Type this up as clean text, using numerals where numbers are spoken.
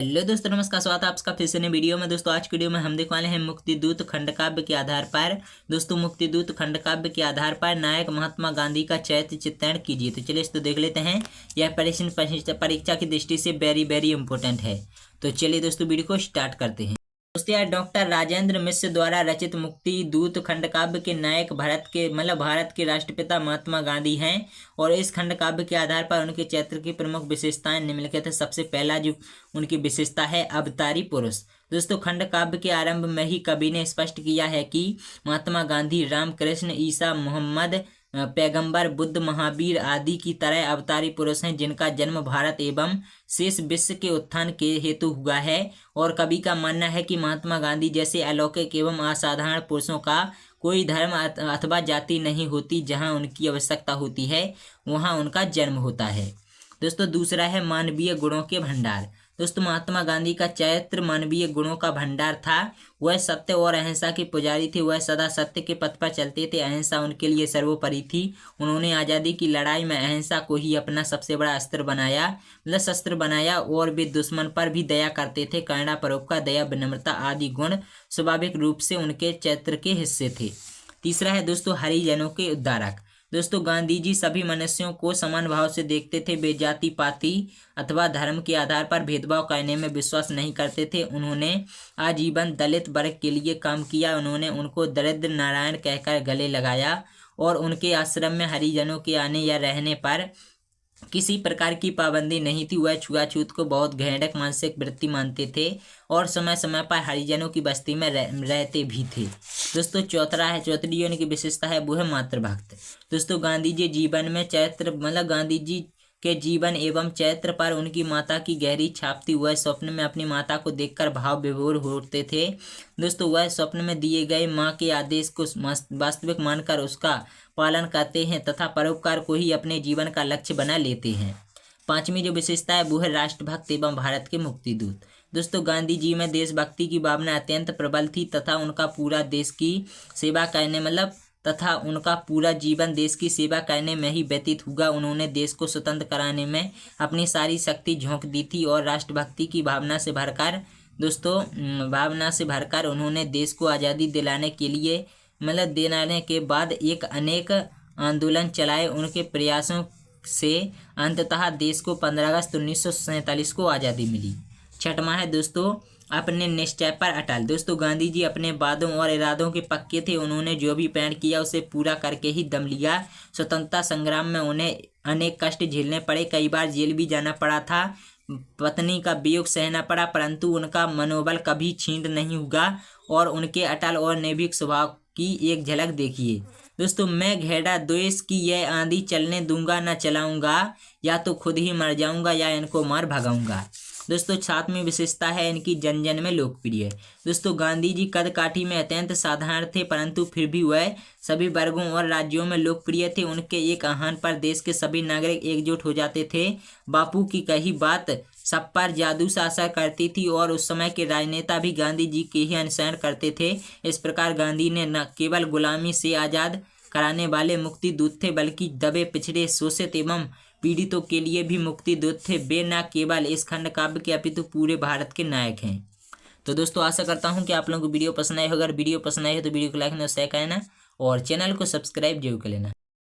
Hello दोस्तों, नमस्कार। स्वागत है आपका फिर से नई वीडियो में। दोस्तों आज की वीडियो में हम देखने वाले हैं मुक्तिदूत खंडकाव्य के आधार पर। दोस्तों मुक्तिदूत खंडकाव्य के आधार पर नायक महात्मा गांधी का चरित्र चित्रण कीजिए। तो चलिए इसको देख लेते हैं। यह प्रश्न परीक्षा की दृष्टि से वेरी वेरी इंपॉर्टेंट है। तो चलिए दोस्तों वीडियो को स्टार्ट करते हैं। दोस्तों यार, डॉक्टर राजेंद्र मिश्र द्वारा रचित मुक्तिदूत खंडकाव्य के नायक भारत के राष्ट्रपिता महात्मा गांधी हैं। और इस खंडकाव्य के आधार पर उनके चरित्र की प्रमुख विशेषताएं निम्नलिखित है। सबसे पहला जो उनकी विशेषता है, अवतारी पुरुष। दोस्तों खंडकाव्य के आरंभ में ही कवि ने स्पष्ट किया है कि महात्मा गांधी रामकृष्ण, ईसा, मोहम्मद, पैगंबर, बुद्ध, महावीर आदि की तरह अवतारी पुरुष हैं, जिनका जन्म भारत एवं शेष विश्व के उत्थान के हेतु हुआ है। और कवि का मानना है कि महात्मा गांधी जैसे अलौकिक एवं असाधारण पुरुषों का कोई धर्म अथवा जाति नहीं होती। जहां उनकी आवश्यकता होती है वहां उनका जन्म होता है। दोस्तों दूसरा है मानवीय गुणों के भंडार। दोस्तों महात्मा गांधी का चरित्र मानवीय गुणों का भंडार था। वह सत्य और अहिंसा के पुजारी थे। वह सदा सत्य के पथ पर चलते थे। अहिंसा उनके लिए सर्वोपरि थी। उन्होंने आज़ादी की लड़ाई में अहिंसा को ही अपना सबसे बड़ा शस्त्र बनाया। और वे दुश्मन पर भी दया करते थे। करुणा, परोपकार, दया, विनम्रता आदि गुण स्वाभाविक रूप से उनके चरित्र के हिस्से थे। तीसरा है दोस्तों हरिजनों के उद्धारक। दोस्तों गांधी जी सभी मनुष्यों को समान भाव से देखते थे। वे जाति पाति अथवा धर्म के आधार पर भेदभाव करने में विश्वास नहीं करते थे। उन्होंने आजीवन दलित वर्ग के लिए काम किया। उन्होंने उनको दरिद्र नारायण कहकर गले लगाया। और उनके आश्रम में हरिजनों के आने या रहने पर किसी प्रकार की पाबंदी नहीं थी। वह छुआछूत को बहुत घृणक मानसिक वृत्ति मानते थे और समय समय पर हरिजनों की बस्ती में रहते भी थे। दोस्तों चौथी उनकी विशेषता है वो है मातृभक्त। दोस्तों गांधी जी जीवन में गांधी जी के जीवन एवं चरित्र पर उनकी माता की गहरी छाप थी। वह स्वप्न में अपनी माता को देखकर भाव विभोर होते थे। दोस्तों वह स्वप्न में दिए गए माँ के आदेश को वास्तविक मानकर उसका पालन करते हैं तथा परोपकार को ही अपने जीवन का लक्ष्य बना लेते हैं। पांचवी जो विशेषता है वो है राष्ट्रभक्त एवं भारत के मुक्तिदूत। दोस्तों गांधी जी में देशभक्ति की भावना अत्यंत प्रबल थी तथा उनका पूरा जीवन देश की सेवा करने में ही व्यतीत हुआ। उन्होंने देश को स्वतंत्र कराने में अपनी सारी शक्ति झोंक दी थी। और राष्ट्रभक्ति की भावना से भरकर उन्होंने देश को आज़ादी दिलाने के बाद अनेक आंदोलन चलाए। उनके प्रयासों से अंततः देश को 15 अगस्त 1947 को आज़ादी मिली। छठवां है दोस्तों अपने निश्चय पर अटल। दोस्तों गांधी जी अपने वादों और इरादों के पक्के थे। उन्होंने जो भी प्रण किया उसे पूरा करके ही दम लिया। स्वतंत्रता संग्राम में उन्हें अनेक कष्ट झेलने पड़े। कई बार जेल भी जाना पड़ा था। पत्नी का वियोग सहना पड़ा, परंतु उनका मनोबल कभी क्षीण नहीं हुआ। और उनके अटल और निर्भीक स्वभाव की एक झलक देखिए। दोस्तों मैं घेरा द्वेष की यह आंधी चलने दूंगा न चलाऊंगा, या तो खुद ही मर जाऊंगा या इनको मार भगाऊंगा। दोस्तों सातवीं विशेषता है इनकी जन जन में लोकप्रिय। दोस्तों गांधी जी कद काठी में अत्यंत साधारण थे, परंतु फिर भी वह सभी वर्गों और राज्यों में लोकप्रिय थे। उनके एक आह्वान पर देश के सभी नागरिक एकजुट हो जाते थे। बापू की कही बात सब पर जादू सा असर करती थी। और उस समय के राजनेता भी गांधी जी के ही अनुसरण करते थे। इस प्रकार गांधी ने न केवल गुलामी से आज़ाद कराने वाले मुक्तिदूत थे, बल्कि दबे, पिछड़े, शोषित एवं पीड़ितों के लिए भी मुक्तिदूत थे। वे न केवल इस खंड काव्य के अपितु पूरे भारत के नायक हैं। तो दोस्तों आशा करता हूं कि आप लोगों को वीडियो पसंद आई हो। अगर वीडियो पसंद आई हो तो वीडियो को लाइक और शेयर करना और चैनल को सब्सक्राइब जरूर कर लेना।